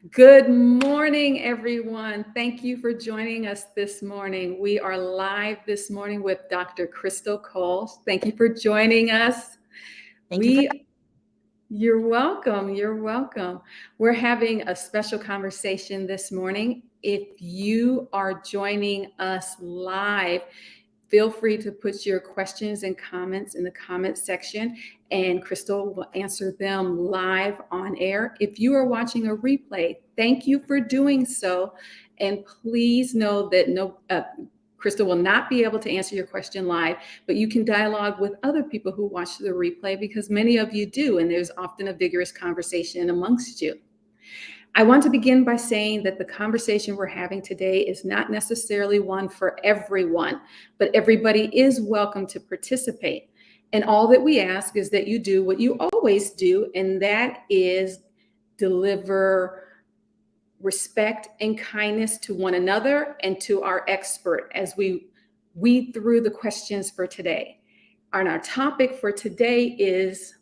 Good morning, everyone. Thank you for joining us this morning. We are live this morning with Dr. Crystal Cole. Thank you for joining us. Thank you for We You're welcome. You're welcome. We're having a special conversation this morning. If you are joining us live, feel free to put your questions and comments in the comment section, and Crystal will answer them live on air. If you are watching a replay, thank you for doing so. And please know that Crystal will not be able to answer your question live, but you can dialogue with other people who watch the replay because many of you do, and there's often a vigorous conversation amongst you. I want to begin by saying that the conversation we're having today is not necessarily one for everyone, but everybody is welcome to participate. And all that we ask is that you do what you always do, and that is deliver respect and kindness to one another and to our expert as we weed through the questions for today. And our topic for today is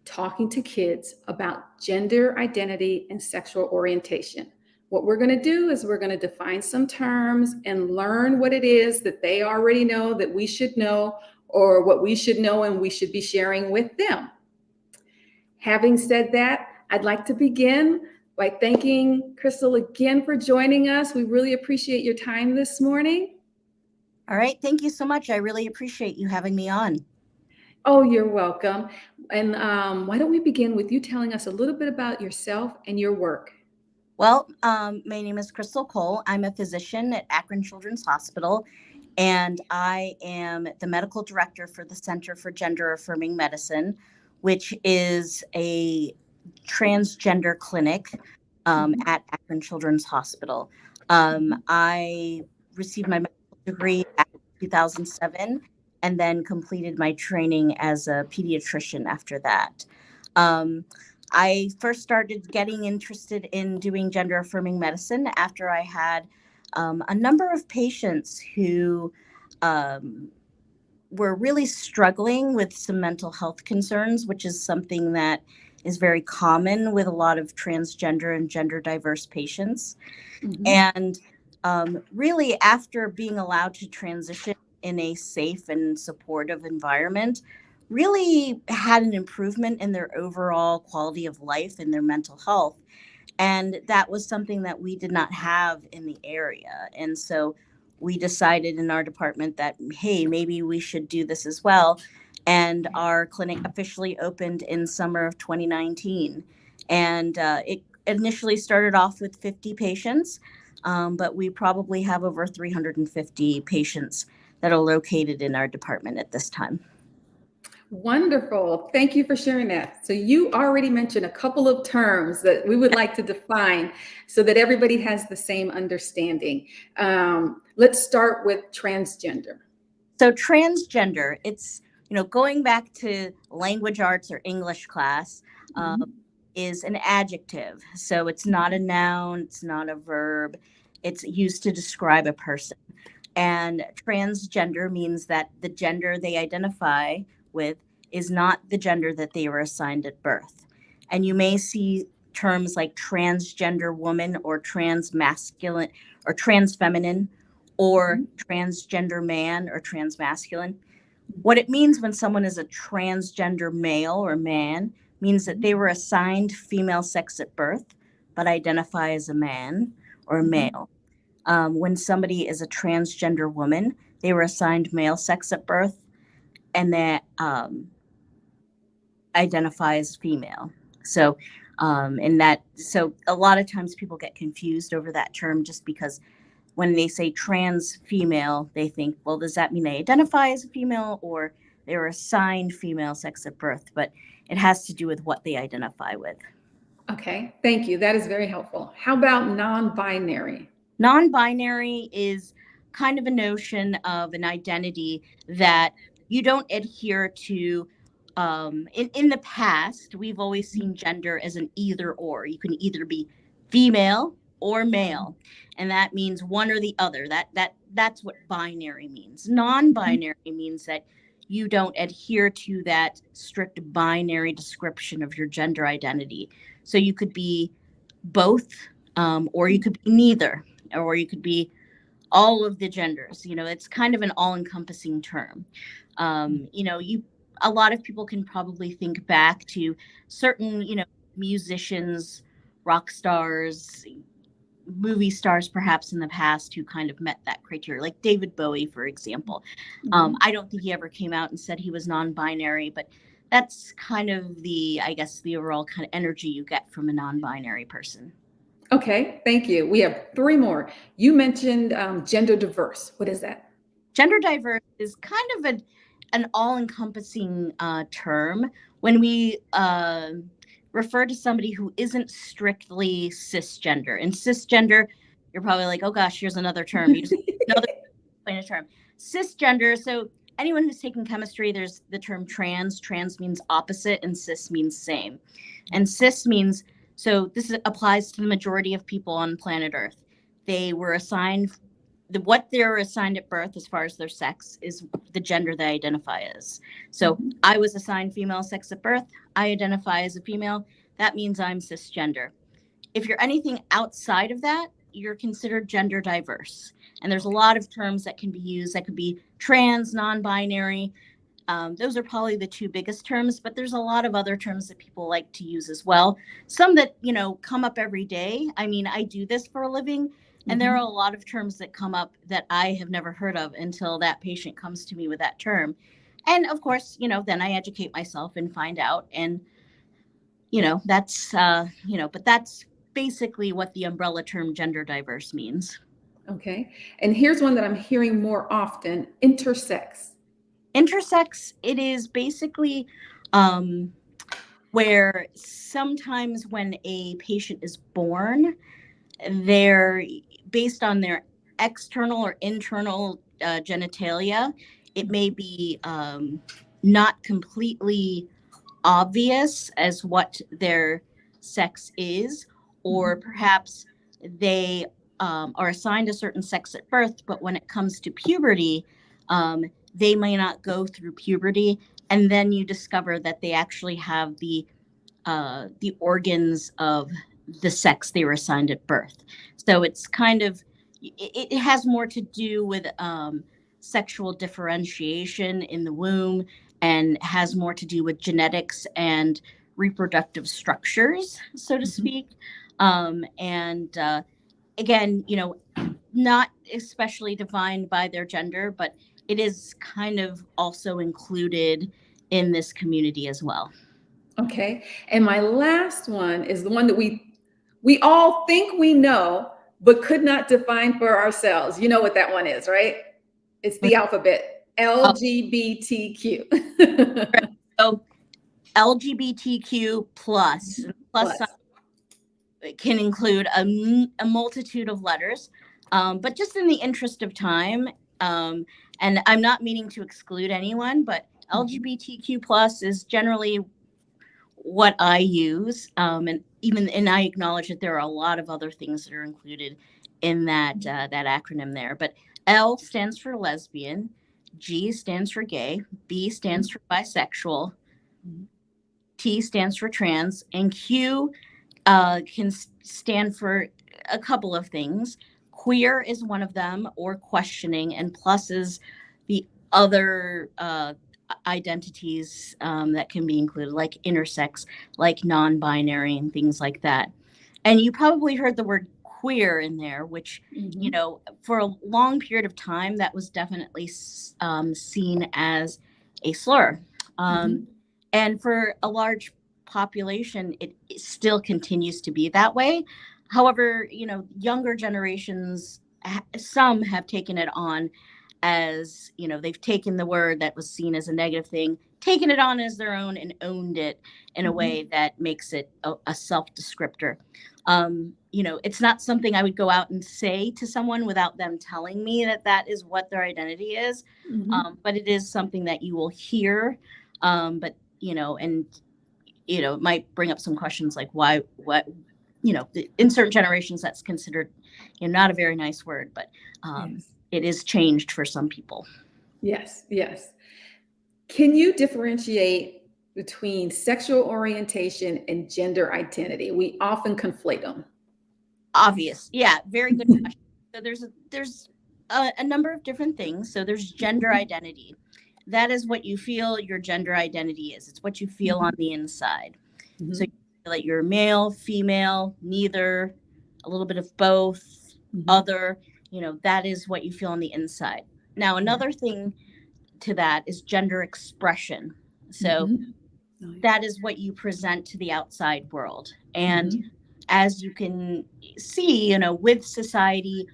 talking to kids about gender identity and sexual orientation. What we're going to do is we're going to define some terms and learn what it is that they already know that we should know, or what we should know and we should be sharing with them. Having said that, I'd like to begin by thanking Crystal again for joining us. We really appreciate your time this morning. All right. Thank you so much. I really appreciate you having me on. Oh, you're welcome. And why don't we begin with you telling us a little bit about yourself and your work? Well, my name is Crystal Cole. I'm a physician at Akron Children's Hospital, and I am the medical director for the Center for Gender Affirming Medicine, which is a transgender clinic at Akron Children's Hospital. I received my medical degree back in 2007 and then completed my training as a pediatrician after that. I first started getting interested in doing gender affirming medicine after I had a number of patients who were really struggling with some mental health concerns, which is something that is very common with a lot of transgender and gender diverse patients. Mm-hmm. And really, after being allowed to transition in a safe and supportive environment, really had an improvement in their overall quality of life and their mental health. And that was something that we did not have in the area. And so we decided in our department that, hey, maybe we should do this as well. And our clinic officially opened in summer of 2019. And it initially started off with 50 patients, but we probably have over 350 patients that are located in our department at this time. Wonderful. Thank you for sharing that. So you already mentioned a couple of terms that we would like to define so that everybody has the same understanding. Let's start with transgender. So transgender, it's, going back to language arts or English class, is an adjective. So it's not a noun, it's not a verb. It's used to describe a person. And transgender means that the gender they identify with is not the gender that they were assigned at birth. And you may see terms like transgender woman or transmasculine or transfeminine or transgender man or transmasculine. What it means when someone is a transgender male or man means that they were assigned female sex at birth, but identify as a man or a male. When somebody is a transgender woman, they were assigned male sex at birth and that identify as female. So, so a lot of times people get confused over that term just because when they say trans female, they think, well, does that mean they identify as a female or they were assigned female sex at birth? But it has to do with what they identify with. Okay, thank you. That is very helpful. How about non-binary? Non-binary is kind of a notion of an identity that you don't adhere to. In the past, we've always seen gender as an either or. You can either be female or male, and that means one or the other. That's what binary means. Non-binary means that you don't adhere to that strict binary description of your gender identity. So you could be both, or you could be neither, or you could be all of the genders. It's kind of an all-encompassing term. A lot of people can probably think back to certain, musicians, rock stars, movie stars perhaps in the past who kind of met that criteria, like David Bowie, for example. I don't think he ever came out and said he was non-binary, but that's kind of I guess, the overall kind of energy you get from a non-binary person. Okay, thank you. We have three more. You mentioned gender diverse. What is that? Gender diverse is kind of an all-encompassing term when we refer to somebody who isn't strictly cisgender. And cisgender, you're probably like, oh gosh, here's another term. You just another explain a term. Cisgender. So anyone who's taken chemistry, there's the term trans. Trans means opposite, and cis means same. And cis means, so this applies to the majority of people on planet Earth. They were assigned, what they're assigned at birth as far as their sex is the gender they identify as. So I was assigned female sex at birth. I identify as a female. That means I'm cisgender. If you're anything outside of that, you're considered gender diverse. And there's a lot of terms that can be used. That could be trans, non-binary. Those are probably the two biggest terms, but there's a lot of other terms that people like to use as well. Some that, come up every day. I mean, I do this for a living, and there are a lot of terms that come up that I have never heard of until that patient comes to me with that term. And of course, then I educate myself and find out. And, that's, but that's basically what the umbrella term gender diverse means. Okay. And here's one that I'm hearing more often, intersex. Intersex, it is basically where sometimes when a patient is born, they're based on their external or internal genitalia. It may be not completely obvious as what their sex is, or perhaps they are assigned a certain sex at birth, but when it comes to puberty, they may not go through puberty, and then you discover that they actually have the organs of the sex they were assigned at birth. So it's kind of, it has more to do with sexual differentiation in the womb, and has more to do with genetics and reproductive structures, so to speak. And again, not especially defined by their gender, but it is kind of also included in this community as well. Okay. And my last one is the one that we all think we know, but could not define for ourselves. You know what that one is, right? It's the alphabet, LGBTQ. So LGBTQ plus can include a multitude of letters, but just in the interest of time, and I'm not meaning to exclude anyone, but LGBTQ plus is generally what I use, and I acknowledge that there are a lot of other things that are included in that acronym there. But L stands for lesbian, G stands for gay, B stands for bisexual, T stands for trans, and Q can stand for a couple of things. Queer is one of them, or questioning, and plus is the other identities that can be included, like intersex, like non-binary, and things like that. And you probably heard the word queer in there, which, for a long period of time, that was definitely seen as a slur. And for a large population, it still continues to be that way. However, younger generations, some have taken it on as, they've taken the word that was seen as a negative thing, taken it on as their own, and owned it in a way that makes it a self-descriptor. It's not something I would go out and say to someone without them telling me that is what their identity is. But it is something that you will hear. But, it might bring up some questions like in certain generations, that's considered, not a very nice word, but it is changed for some people. Yes. Can you differentiate between sexual orientation and gender identity? We often conflate them. Obvious. Yeah, very good question. So there's a number of different things. So there's gender identity. That is what you feel your gender identity is. It's what you feel on the inside. So you feel that you're male, female, neither, a little bit of both, other, that is what you feel on the inside. Now, another thing to that is gender expression. So that is what you present to the outside world. And as you can see, with society,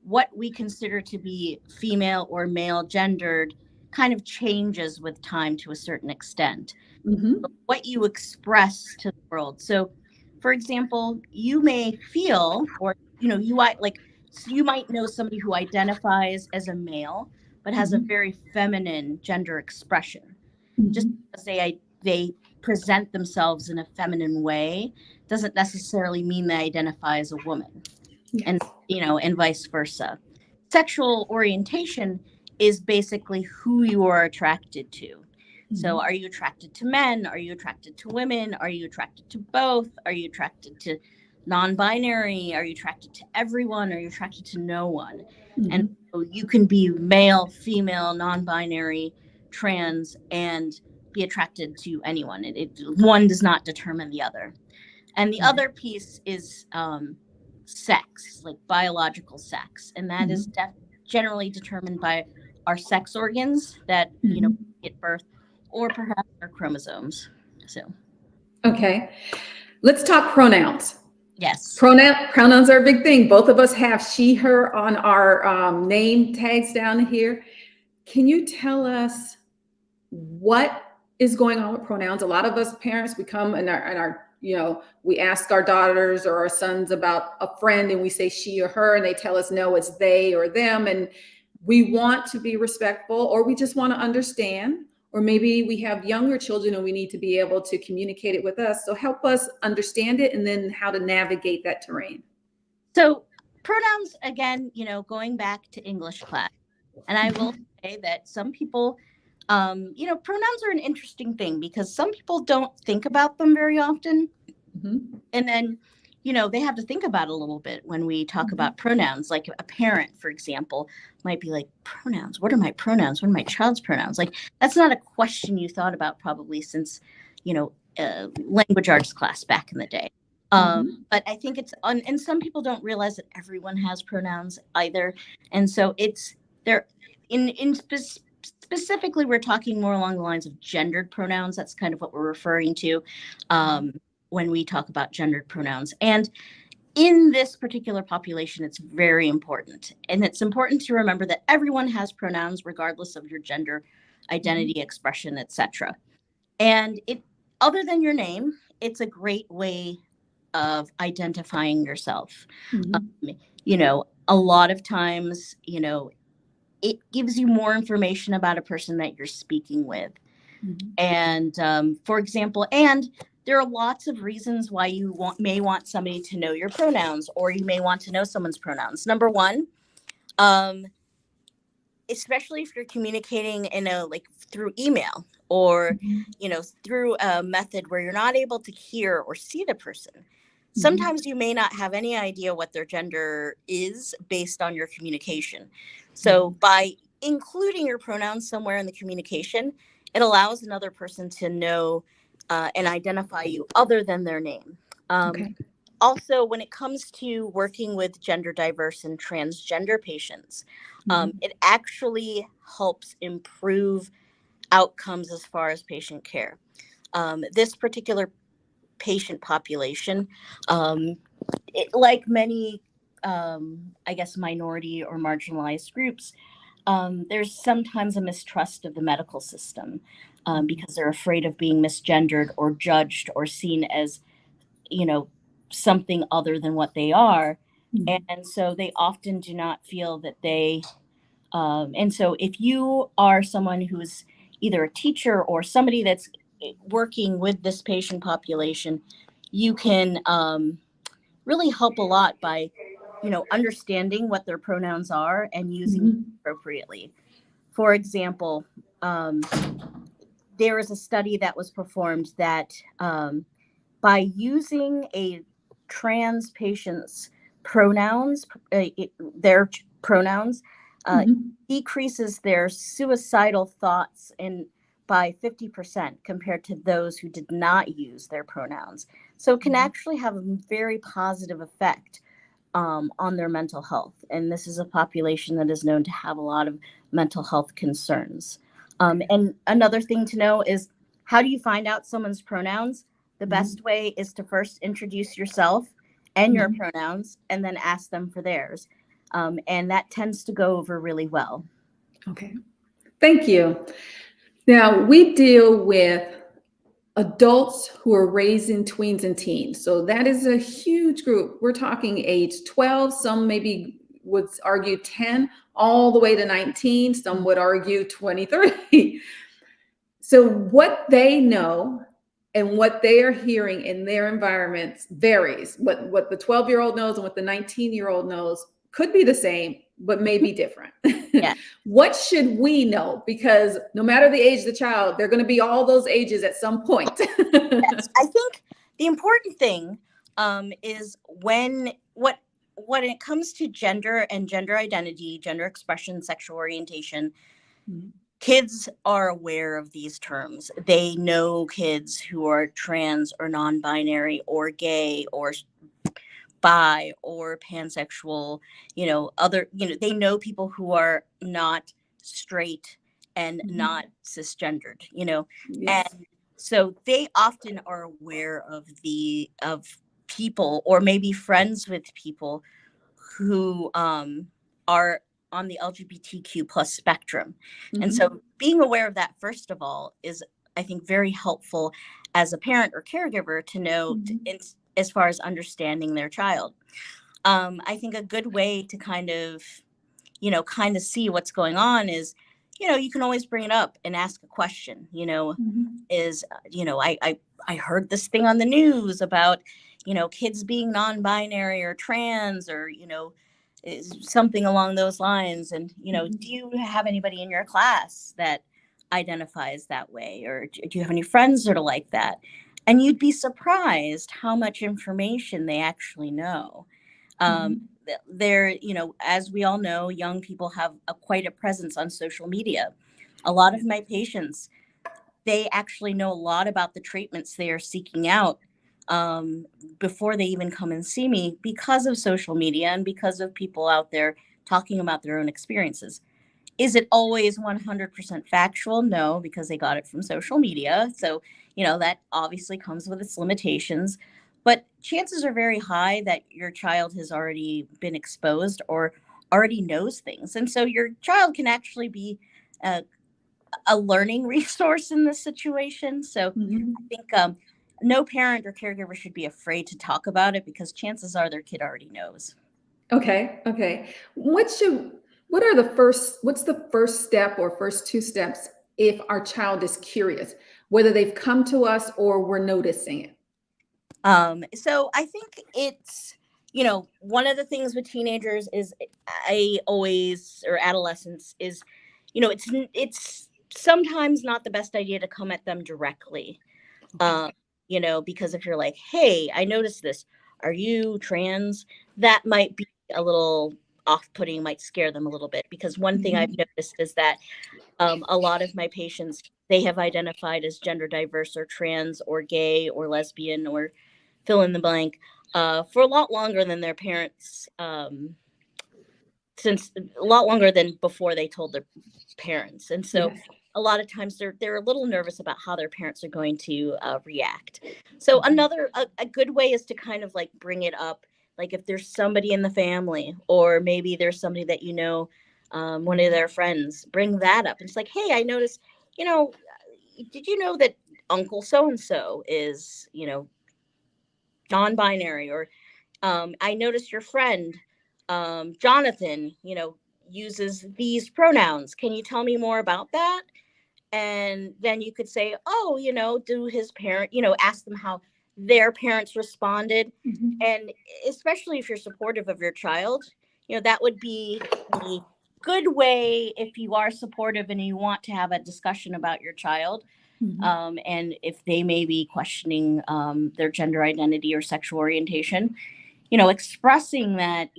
what we consider to be female or male gendered kind of changes with time to a certain extent. What you express to the world. So, for example, you may feel, or you might know somebody who identifies as a male but has a very feminine gender expression. Just because they present themselves in a feminine way doesn't necessarily mean they identify as a woman. And and vice versa. Sexual orientation is basically who you are attracted to. So are you attracted to men? Are you attracted to women? Are you attracted to both? Are you attracted to non-binary? Are you attracted to everyone? Are you attracted to no one? And so you can be male, female, non-binary, trans, and be attracted to anyone. One does not determine the other. And the other piece is sex, like biological sex. And that is generally determined by our sex organs that, get birth, or perhaps our chromosomes. So, okay. Let's talk pronouns. yes. Pronouns are a big thing. Both of us have she, her on our name tags down here. Can you tell us what is going on with pronouns? A lot of us parents, we come and our we ask our daughters or our sons about a friend and we say she or her, and they tell us, no, it's they or them. And we want to be respectful, or we just want to understand, or maybe we have younger children and we need to be able to communicate it with us. So help us understand it and then how to navigate that terrain. So pronouns, again, going back to English class, and I will say that some people, pronouns are an interesting thing because some people don't think about them very often. And then, they have to think about it a little bit when we talk about pronouns. Like a parent, for example, might be like, pronouns, what are my pronouns? What are my child's pronouns? Like, that's not a question you thought about probably since, language arts class back in the day. But I think and some people don't realize that everyone has pronouns either. And so they're specifically, we're talking more along the lines of gendered pronouns. That's kind of what we're referring to when we talk about gendered pronouns. And in this particular population, it's very important. And it's important to remember that everyone has pronouns regardless of your gender identity, expression, etc. And other than your name, it's a great way of identifying yourself. A lot of times, it gives you more information about a person that you're speaking with. And for example, and there are lots of reasons why you may want somebody to know your pronouns, or you may want to know someone's pronouns. Number one, especially if you're communicating through email or, through a method where you're not able to hear or see the person. Sometimes you may not have any idea what their gender is based on your communication. So by including your pronouns somewhere in the communication, it allows another person to know and identify you other than their name. Also, when it comes to working with gender diverse and transgender patients, it actually helps improve outcomes as far as patient care. This particular patient population, like many, minority or marginalized groups, there's sometimes a mistrust of the medical system because they're afraid of being misgendered or judged or seen as, something other than what they are. And so they often do not feel that and so if you are someone who's either a teacher or somebody that's working with this patient population, you can really help a lot by, understanding what their pronouns are and using them appropriately. For example, there was a study that was performed that by using a trans patient's pronouns, their pronouns, decreases their suicidal thoughts by 50% compared to those who did not use their pronouns. So it can actually have a very positive effect on their mental health. And this is a population that is known to have a lot of mental health concerns. And another thing to know is, how do you find out someone's pronouns? The best way is to first introduce yourself and your pronouns, and then ask them for theirs. And that tends to go over really well. Okay. Thank you. Now, we deal with adults who are raising tweens and teens. So that is a huge group. We're talking age 12, some maybe would argue 10, all the way to 19. Some would argue 23. So what they know and what they are hearing in their environments varies. What the 12-year-old knows and what the 19-year-old knows could be the same, but may be different. Yeah. What should we know? Because no matter the age of the child, they're going to be all those ages at some point. Yes. I think the important thing is when it comes to gender and gender identity, gender expression, sexual orientation, kids are aware of these terms. They know kids who are trans or non-binary or gay or bi or pansexual, they know people who are not straight and not cisgendered, Yes. and so they often are aware of people, or maybe friends with people who are on the LGBTQ plus spectrum. And so being aware of that, first of all, is, I think, very helpful as a parent or caregiver to know as far as understanding their child. I think a good way to kind of see what's going on is, you can always bring it up and ask a question, is, I heard this thing on the news about, kids being non-binary or trans, or, something along those lines. And, do you have anybody in your class that identifies that way? Or do you have any friends that are like that? And you'd be surprised how much information they actually know. They're, as we all know, young people have quite a presence on social media. A lot of my patients, they actually know a lot about the treatments they are seeking out before they even come and see me, because of social media and because of people out there talking about their own experiences. Is it always 100% factual? No, because they got it from social media. So, that obviously comes with its limitations. But chances are very high that your child has already been exposed or already knows things. And so your child can actually be a learning resource in this situation. So I think no parent or caregiver should be afraid to talk about it, because chances are their kid already knows. Okay. What's the first step or first two steps if our child is curious, whether they've come to us or we're noticing it? So I think it's, one of the things with teenagers is, or adolescents is, it's sometimes not the best idea to come at them directly. Because if you're like, hey, I noticed this, are you trans? That might be a little off-putting, might scare them a little bit, because one thing I've noticed is that a lot of my patients, they have identified as gender diverse or trans or gay or lesbian or fill in the blank for a lot longer than their parents, since a lot longer than before they told their parents. And so a lot of times they're a little nervous about how their parents are going to react. So a good way is to kind of like bring it up. Like if there's somebody in the family, or maybe there's somebody that, one of their friends, bring that up. It's like, hey, I noticed, did you know that Uncle so-and-so is, non-binary? Or I noticed your friend, Jonathan, uses these pronouns. Can you tell me more about that? And then you could say, oh, do his parent, ask them how their parents responded. And especially if you're supportive of your child, that would be a good way, if you are supportive and you want to have a discussion about your child, Mhm. and if they may be questioning their gender identity or sexual orientation, expressing that,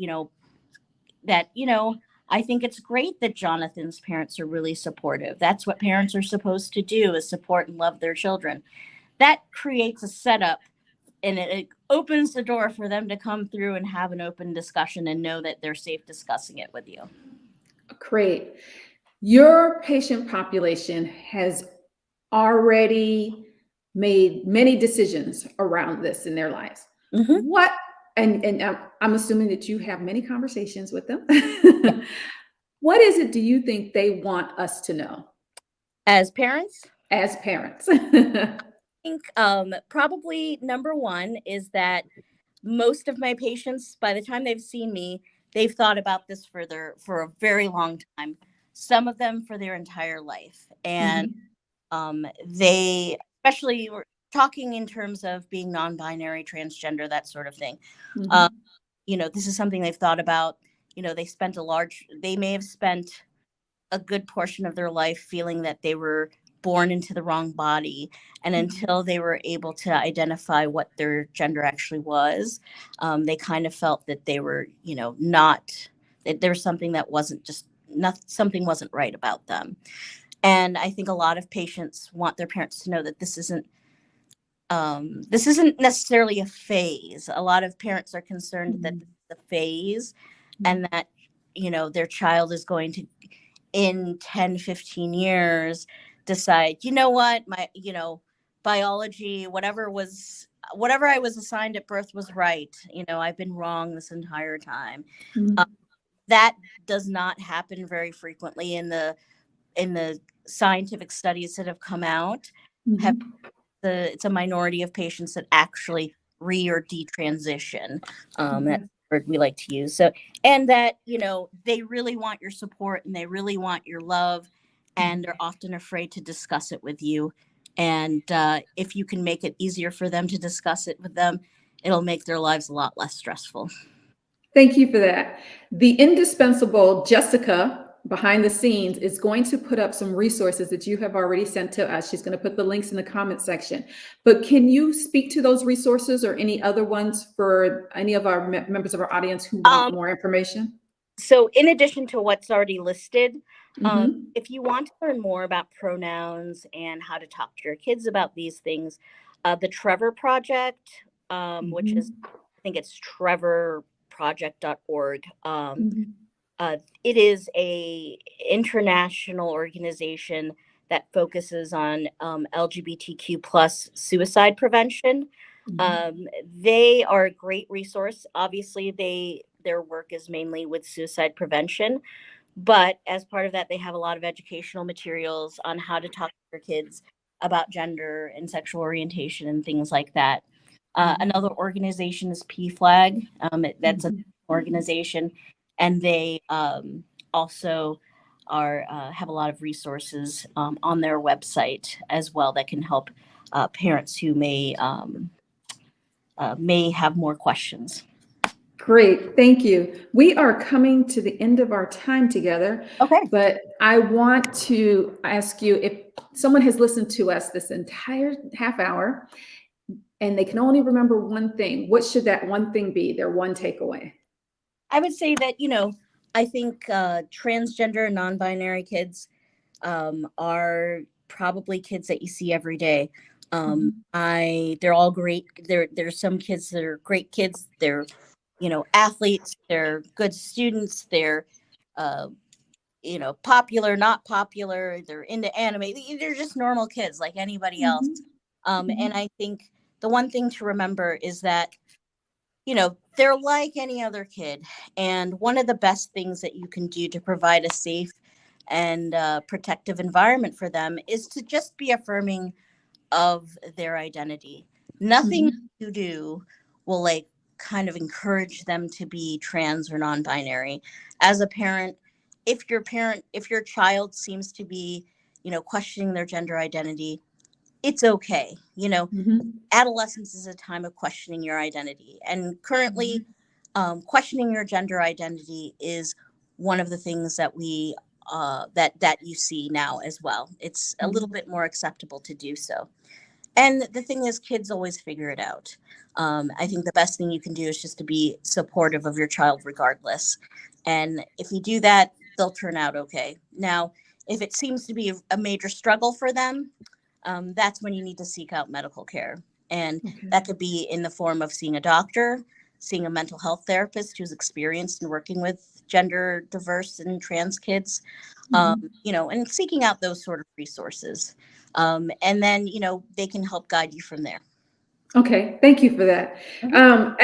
I think it's great that Jonathan's parents are really supportive. That's what parents are supposed to do, is support and love their children. That creates a setup, and it opens the door for them to come through and have an open discussion and know that they're safe discussing it with you. Great. Your patient population has already made many decisions around this in their lives. Mm-hmm. What, and I'm assuming that you have many conversations with them. What is it do you think they want us to know As parents, as parents? I think probably number one is that most of my patients, by the time they've seen me, they've thought about this for a very long time. Some of them for their entire life, and Mhm. they, especially, we're talking in terms of being non-binary, transgender, that sort of thing. Um, Mhm. this is something they've thought about. They may have spent a good portion of their life feeling that they were born into the wrong body. And Mhm. until they were able to identify what their gender actually was, they kind of felt that they were, not, that there was something that wasn't just, not, something wasn't right about them. And I think a lot of patients want their parents to know that this isn't necessarily a phase. A lot of parents are concerned that Mhm. this is a phase, Mhm. and that, their child is going to, in 10, 15 years, decide, you know what, my, biology, whatever I was assigned at birth was right. I've been wrong this entire time. Uh, Mhm. that does not happen very frequently in the scientific studies that have come out. Have Mhm. it's a minority of patients that actually or detransition. That's Mhm. the word we like to use. So, and that, they really want your support and they really want your love, and Mhm. they're often afraid to discuss it with you. And if you can make it easier for them to discuss it with them, it'll make their lives a lot less stressful. Thank you for that. The indispensable Jessica behind the scenes is going to put up some resources that you have already sent to us. She's going to put the links in the comment section. But can you speak to those resources or any other ones for any of our members of our audience who want Um, more information? So, in addition to what's already listed, Hmm. if you want to learn more about pronouns and how to talk to your kids about these things, the Trevor Project, which is, Hmm. I think it's trevorproject.org. Hmm. It is a international organization that focuses on LGBTQ plus suicide prevention. Hmm. They are a great resource. Obviously, their work is mainly with suicide prevention, but as part of that, they have a lot of educational materials on how to talk to your kids about gender and sexual orientation and things like that. Another organization is PFLAG. That's an Hmm. organization, and they also have a lot of resources on their website as well that can help parents who may have more questions. Great, thank you. We are coming to the end of our time together, Okay. but I want to ask you, if someone has listened to us this entire half hour and they can only remember one thing, what should that one thing be, their one takeaway? I would say that, I think transgender and non-binary kids are probably kids that you see every day. Mhm. They're all great. There's some kids that are great kids. They're, athletes. They're good students. They're, uh, popular, not popular. They're into anime. They're just normal kids like anybody else. Mhm. And Mhm. I think the one thing to remember is that, they're like any other kid. And one of the best things that you can do to provide a safe and protective environment for them is to just be affirming of their identity. Nothing Mhm. you do will, like, kind of encourage them to be trans or non-binary. As a parent, if your child seems to be, questioning their gender identity, it's okay. Mhm. Adolescence is a time of questioning your identity. And currently, Mhm. questioning your gender identity is one of the things that we that you see now as well. It's a little Mhm. bit more acceptable to do so. And the thing is, kids always figure it out. I think the best thing you can do is just to be supportive of your child regardless. And if you do that, they'll turn out okay. Now, if it seems to be a major struggle for them, that's when you need to seek out medical care. And Okay. that could be in the form of seeing a doctor, seeing a mental health therapist who's experienced in working with gender diverse and trans kids, Mhm. and seeking out those sort of resources. And then, they can help guide you from there. Okay, thank you for that. Mhm.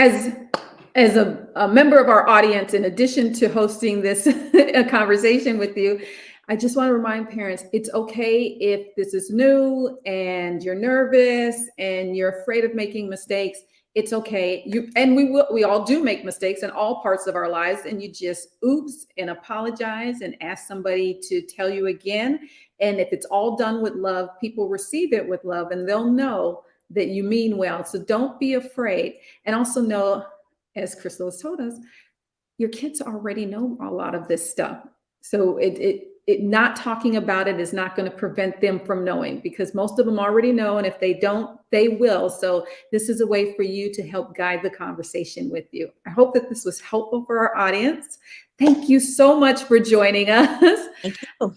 As a member of our audience, in addition to hosting this a conversation with you, I just want to remind parents it's okay if this is new and you're nervous and you're afraid of making mistakes. It's okay. We all do make mistakes in all parts of our lives, and you just oops and apologize and ask somebody to tell you again. And if it's all done with love, people receive it with love and they'll know that you mean well. So don't be afraid. And also know, as Crystal has told us, your kids already know a lot of this stuff. So it not talking about it is not going to prevent them from knowing, because most of them already know. And if they don't, they will. So this is a way for you to help guide the conversation with you. I hope that this was helpful for our audience. Thank you so much for joining us. Thank you.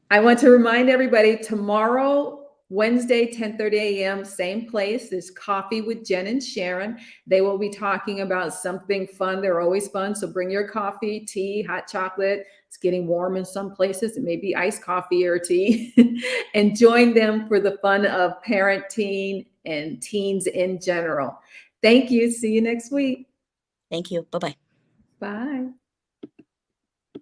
I want to remind everybody tomorrow, Wednesday, 10:30 a.m., same place. There's Coffee with Jen and Sharon. They will be talking about something fun. They're always fun. So bring your coffee, tea, hot chocolate. It's getting warm in some places. It may be iced coffee or tea. And join them for the fun of parenting and teens in general. Thank you. See you next week. Thank you. Bye-bye. Bye.